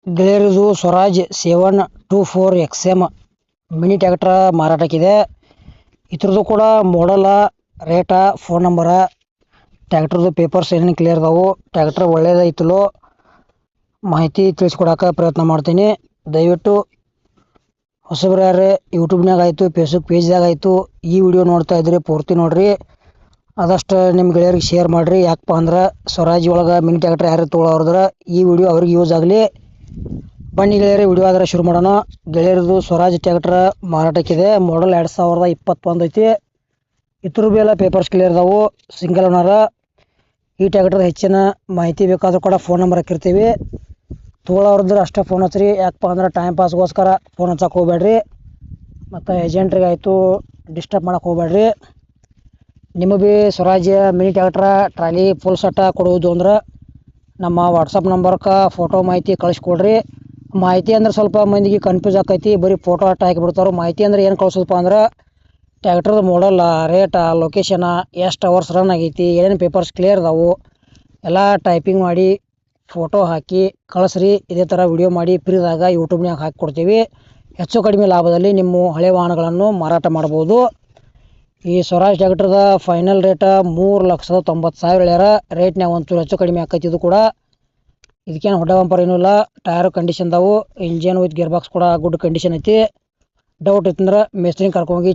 ಗೆಳೆಯರದು Swaraj 724XM mini tractor ಮಾರಾಟಕ್ಕಿದೆ. ಇದ್ರದ್ದು ಕೂಡ ಮಾಡಲ, ರೇಟ, ಫೋನ್ ನಂಬರ, ಟ್ರ್ಯಾಕ್ಟರ್ದು ಪೇಪರ್ಸ್ ಏನೇನು ಕ್ಲಿಯರ್ ಅದಾವು, ಟ್ರ್ಯಾಕ್ಟರ್ ಒಳ್ಳೇದೈತಲೋ ಮಾಹಿತಿ ತಿಳಿಸ್ಕೊಡೋಕೆ ಪ್ರಯತ್ನ ಮಾಡ್ತೀನಿ. ದಯವಿಟ್ಟು ಹೊಸಬ್ರು ಯಾರೇ ಯೂಟ್ಯೂಬ್ನಾಗ ಆಯಿತು, ಫೇಸ್ಬುಕ್ ಪೇಜ್ದಾಗ ಆಯಿತು ಈ ವಿಡಿಯೋ ನೋಡ್ತಾ ಇದ್ರಿ ಪೂರ್ತಿ ನೋಡ್ರಿ. ಆದಷ್ಟು ನಿಮ್ಮ ಗೆಳೆಯರಿಗೆ ಶೇರ್ ಮಾಡಿರಿ. ಯಾಕಪ್ಪ ಅಂದ್ರೆ ಸ್ವರಾಜ್ ಒಳಗೆ ಮಿನಿ ಟ್ರ್ಯಾಕ್ಟರ್ ಯಾರು ತೊಗೊಳೋರ್ದ್ರೆ ಈ ವಿಡಿಯೋ ಅವ್ರಿಗೆ ಯೂಸ್ ಆಗಲಿ. ಬನ್ನಿ ಗೆಳೆಯರೇ, ವಿಡಿಯೋ ಆದರೆ ಶುರು ಮಾಡೋಣ. ಗೆಳೆಯರದು ಸ್ವರಾಜ್ ಟ್ರ್ಯಾಕ್ಟರ್ ಮಾರಾಟಕ್ಕಿದೆ. ಮಾಡಲ್ 2021 ಐತಿ. ಇದ್ರ ಎಲ್ಲ ಪೇಪರ್ಸ್ ಕ್ಲಿಯರ್ ಅದಾವು. ಸಿಂಗಲ್ ಓನರ. ಈ ಟ್ರ್ಯಾಕ್ಟರ್ ಹೆಚ್ಚಿನ ಮಾಹಿತಿ ಬೇಕಾದರೂ ಕೂಡ ಫೋನ್ ನಂಬರ್ ಹಾಕಿರ್ತೀವಿ. ತೊಗೊಳೋರ್ದ್ರೆ ಅಷ್ಟೇ ಫೋನ್ ಹಚ್ಚಿರಿ. ಯಾಕಪ್ಪ ಅಂದ್ರೆ ಟೈಮ್ ಪಾಸ್ಗೋಸ್ಕರ ಫೋನ್ ಹಚ್ಚಕ್ಕೆ ಹೋಗ್ಬೇಡ್ರಿ. ಮತ್ತು ಏಜೆಂಟ್ರಿಗೆ ಆಯಿತು ಡಿಸ್ಟರ್ಬ್ ಮಾಡೋಕೆ ಹೋಗ್ಬೇಡ್ರಿ. ನಿಮಗೆ ಭೀ Swaraj mini tractor trolley full ಸೆಟ್ಟ ಕೊಡುವುದು ಅಂದ್ರೆ ನಮ್ಮ ವಾಟ್ಸಪ್ ನಂಬರ್ಗೆ ಫೋಟೋ ಮಾಹಿತಿ ಕಳಿಸ್ಕೊಡ್ರಿ. ಮಾಹಿತಿ ಅಂದ್ರೆ ಸ್ವಲ್ಪ ಮಂದಿಗೆ ಕನ್ಫ್ಯೂಸ್ ಆಕೈತಿ. ಬರೀ ಫೋಟೋ ಅಟ್ಟ ಹಾಕಿಬಿಡ್ತಾರೆ. ಮಾಹಿತಿ ಅಂದ್ರೆ ಏನು ಕಳ್ಸೋದಪ್ಪ ಅಂದ್ರೆ ಟ್ರ್ಯಾಕ್ಟರ್ದು ಮಾಡಲ್ಲ, ರೇಟ, ಲೊಕೇಶನ, ಎಷ್ಟು ಅವರ್ಸ್ ರನ್ ಆಗೈತಿ, ಏನೇನು ಪೇಪರ್ಸ್ ಕ್ಲಿಯರ್ ಅದಾವು ಎಲ್ಲ ಟೈಪಿಂಗ್ ಮಾಡಿ ಫೋಟೋ ಹಾಕಿ ಕಳಿಸ್ರಿ. ಇದೇ ಥರ ವಿಡಿಯೋ ಮಾಡಿ ಫ್ರೀದಾಗ ಯೂಟ್ಯೂಬ್ನಾಗ ಹಾಕಿ ಕೊಡ್ತೀವಿ. ಹೆಚ್ಚು ಕಡಿಮೆ ಲಾಭದಲ್ಲಿ ನಿಮ್ಮ ಹಳೆ ವಾಹನಗಳನ್ನು ಮಾರಾಟ ಮಾಡ್ಬೋದು. ಈ ಸ್ವರಾಜ್ ಟ್ರ್ಯಾಕ್ಟರ್ದ ಫೈನಲ್ ರೇಟ 3,90,000 ಹೇಳ್ಯಾರ. ರೇಟ್ನಾಗ ಒಂಚೂರು ಹೆಚ್ಚು ಕಡಿಮೆ ಆಕೈತಿ. ಇದು ಕೂಡ ಇದಕ್ಕೇನು ಹೊಡೆ ಬಂಪರ್ ಏನೂ ಇಲ್ಲ. ಟೈರು ಕಂಡೀಷನ್ ಅದಾವು. ಇಂಜಿನ್ ವಿತ್ ಗೇರ್ ಬಾಕ್ಸ್ ಕೂಡ ಗುಡ್ ಕಂಡೀಷನ್ ಐತಿ. ಡೌಟ್ ಇತ್ತಂದ್ರೆ ಮೇಸ್ತ್ರಿನ ಕರ್ಕೊಂಡೋಗಿ